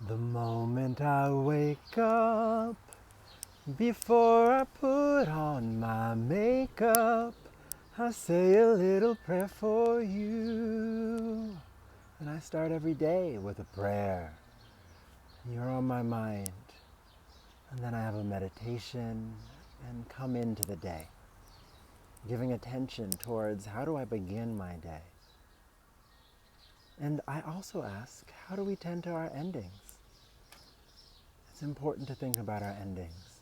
The moment I wake up, before I put on my makeup, I say a little prayer for you. And I start every day with a prayer. You're on my mind. And then I have a meditation and come into the day, giving attention towards how do I begin my day. And I also ask, how do we tend to our endings? It's important to think about our endings.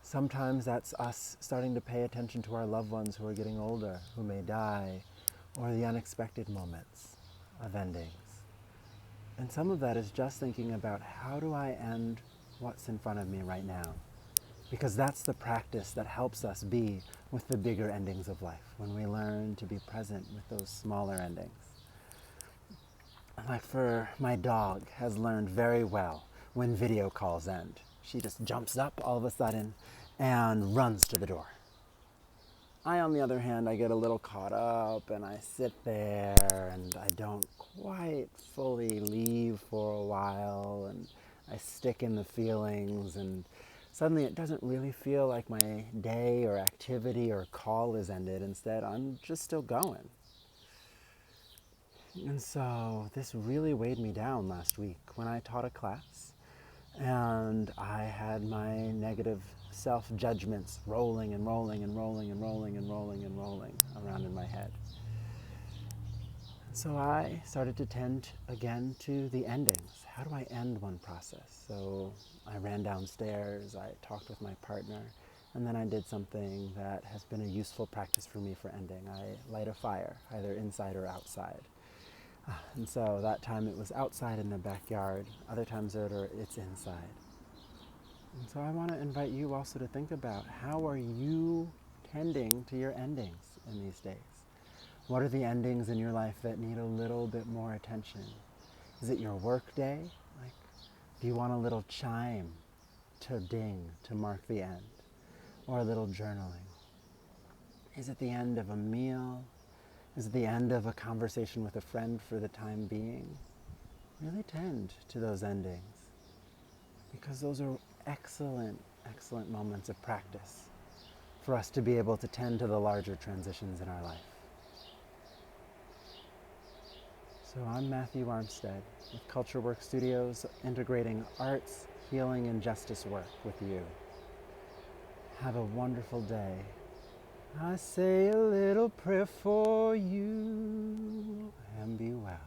Sometimes that's us starting to pay attention to our loved ones who are getting older, who may die, or the unexpected moments of endings. And some of that is just thinking about how do I end what's in front of me right now? Because that's the practice that helps us be with the bigger endings of life, when we learn to be present with those smaller endings. Like for my dog has learned very well when video calls end. She just jumps up all of a sudden and runs to the door. I, on the other hand, I get a little caught up and I sit there and I don't quite fully leave for a while and I stick in the feelings, and suddenly it doesn't really feel like my day or activity or call is ended. Instead, I'm just still going. And so this really weighed me down last week when I taught a class and I had my negative self-judgments rolling and rolling and rolling and rolling and rolling and rolling around in my head. And so I started to tend again to the endings. How do I end one process? So I ran downstairs, I talked with my partner, and then I did something that has been a useful practice for me for ending. I light a fire, either inside or outside. And so that time it was outside in the backyard, other times it's inside. And so I want to invite you also to think about, how are you tending to your endings in these days? What are the endings in your life that need a little bit more attention? Is it your work day? Like, do you want a little chime to ding to mark the end? Or a little journaling? Is it the end of a meal? Is it the end of a conversation with a friend for the time being? Really tend to those endings, because those are excellent, excellent moments of practice for us to be able to tend to the larger transitions in our life. So I'm Matthew Armstead with Culture Work Studios, integrating arts, healing, and justice work with you. Have a wonderful day. I say a little prayer for you, and be well.